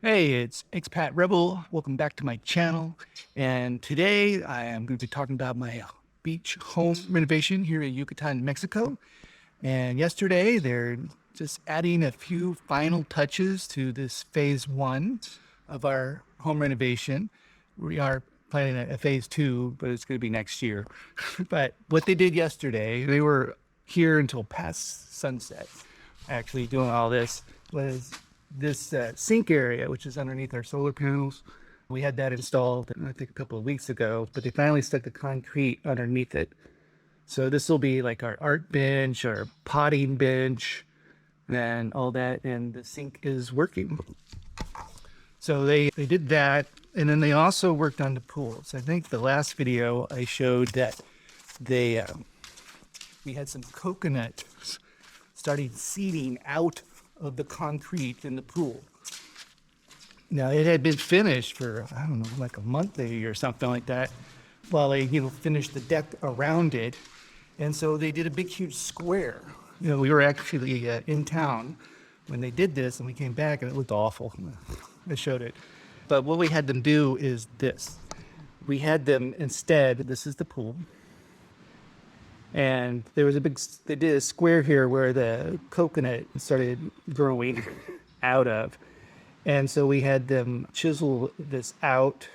Hey, it's Expat Rebel. Welcome back to my channel. And today I am going to be talking about my beach home renovation here in Yucatan, Mexico. And yesterday they're just adding a few final touches to this phase one of our home renovation. We are planning a phase two, but it's going to be next year. But what they did yesterday, they were here until past sunset, actually doing all this, was this sink area, which is underneath our solar panels. We had that installed, I think, a couple of weeks ago, but they finally stuck the concrete underneath it. So this will be like our art bench, our potting bench, and all that, and the sink is working. So they did that, and then they also worked on the pools. I think the last video I showed that they we had some coconut starting seeding out of the concrete in the pool. Now it had been finished for, I don't know, like a month maybe or something like that, while they finished the deck around it. And so they did a big huge square. We were actually in town when they did this, and we came back and it looked awful. I showed it. But what we had them do is this. We had them instead, this is the pool, and there was they did a square here where the coconut started growing out of. And so we had them chisel this out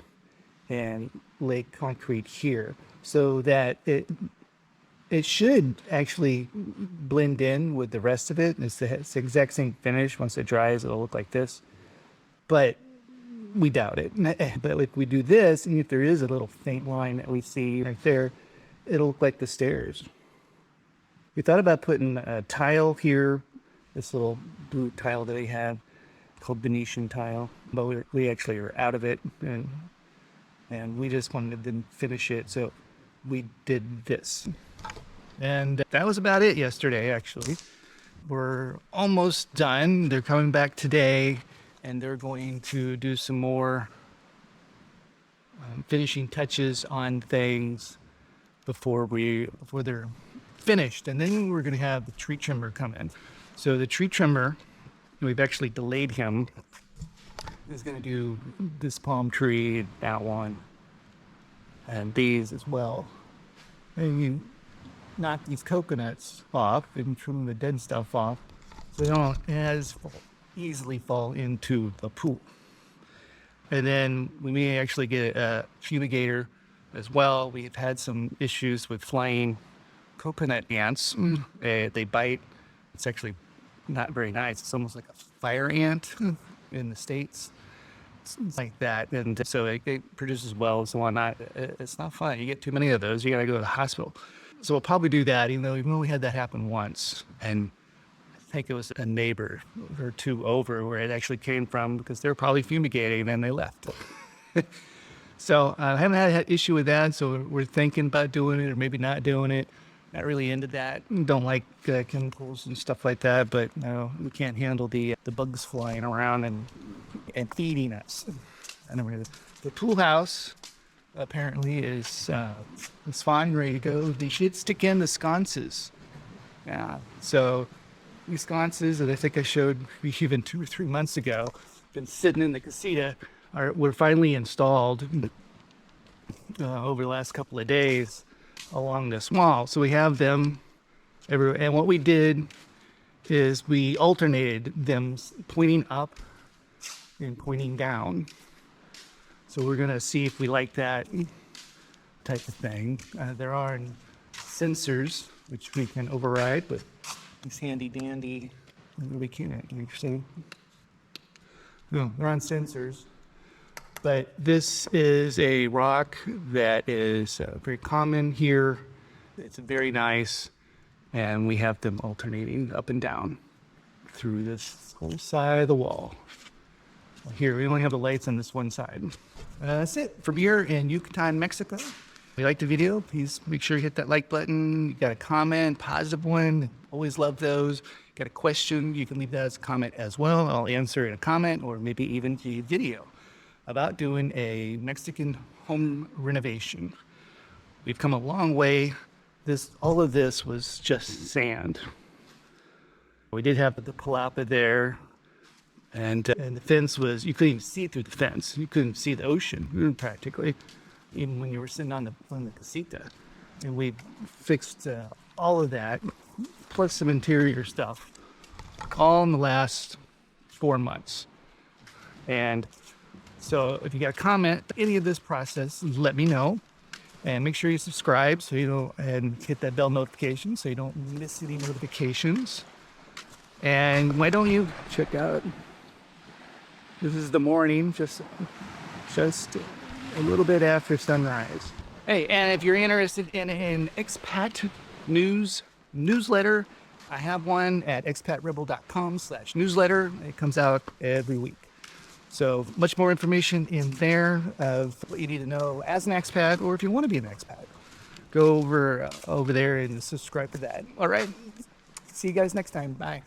and lay concrete here so that it should actually blend in with the rest of it. It's the exact same finish. Once it dries, it'll look like this. But we doubt it. But if we do this, and if there is a little faint line that we see right there, it'll look like the stairs. We thought about putting a tile here, this little blue tile that they have called Venetian tile, but we actually are out of it, and we just wanted to finish it, so we did this. And that was about it yesterday, actually. We're almost done. They're coming back today, and they're going to do some more finishing touches on things before they're finished. And then we're going to have the tree trimmer come in. So the tree trimmer, we've actually delayed him, is going to do this palm tree, that one, and these as well. And you knock these coconuts off and trim the dead stuff off so they don't as easily fall into the pool. And then we may actually get a fumigator as well. We've had some issues with flying coconut ants. They bite. It's actually not very nice. It's almost like a fire ant in the States. It's like that. And so it produces wells and whatnot. It's not fun. You get too many of those, you got to go to the hospital. So we'll probably do that, even though we had that happen once. And I think it was a neighbor or two over where it actually came from, because they were probably fumigating and they left. So I haven't had an issue with that. So we're thinking about doing it or maybe not doing it. Not really into that. Don't like chemicals and stuff like that, but no, we can't handle the bugs flying around and feeding us. Anyway, the pool house apparently is fine, ready to go. They should stick in the sconces. Yeah, so these sconces that I think I showed even 2 or 3 months ago, been sitting in the casita, were finally installed over the last couple of days along this wall. So we have them everywhere. And what we did is we alternated them pointing up and pointing down. So we're going to see if we like that type of thing. There are sensors which we can override with these handy dandy. We can't actually. No, they're on sensors. But this is a rock that is very common here. It's very nice. And we have them alternating up and down through this whole side of the wall. Here, we only have the lights on this one side. That's it from here in Yucatan, Mexico. If you liked the video, please make sure you hit that like button. You got a comment, positive one. Always love those. Got a question, you can leave that as a comment as well. I'll answer in a comment or maybe even a video about doing a Mexican home renovation. We've come a long way. All of this was just sand. We did have the palapa there, And the fence was, you couldn't even see through the fence. You couldn't see the ocean practically, even when you were sitting on the casita. And we fixed all of that, plus some interior stuff, all in the last 4 months. And so if you got a comment, any of this process, let me know. And make sure you subscribe so you don't, and hit that bell notification so you don't miss any notifications. And why don't you check out, this is the morning, just a little bit after sunrise. Hey, and if you're interested in an expat newsletter, I have one at expatrebel.com/newsletter. It comes out every week. So much more information in there of what you need to know as an expat, or if you want to be an expat. Go over there and subscribe to that. All right. See you guys next time. Bye.